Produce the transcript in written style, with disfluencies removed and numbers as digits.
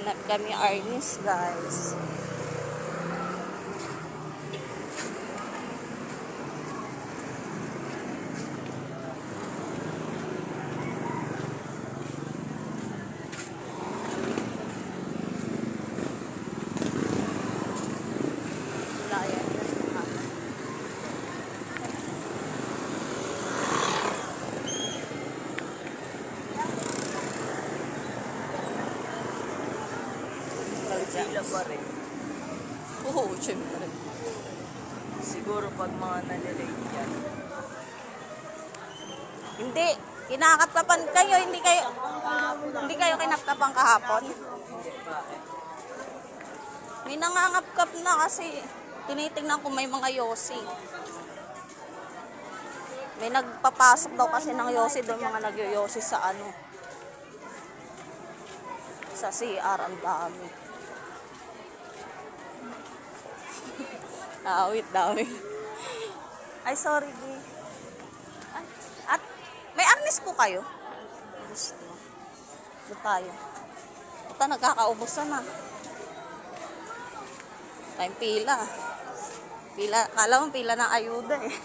Hanap kami Arnis, guys. Sila pa rin. Oo, syempre. Siguro pag mga nalilate yan. Hindi. Kinakapkapan kayo, hindi kayo kinapkapan kahapon. May nangangapkap na kasi tinitingnan ko may mga yosi. May nagpapasok daw kasi ng yosi doon, mga nagyoyosi sa ano. Sa CR, ang dami. Awit dami. Ay, sorry, G. Ay, at may arnis po kayo? Gusto. Doon tayo. Ito, nagkakaubusan na. Time pila. Pila, kala mo pila ng ayuda eh.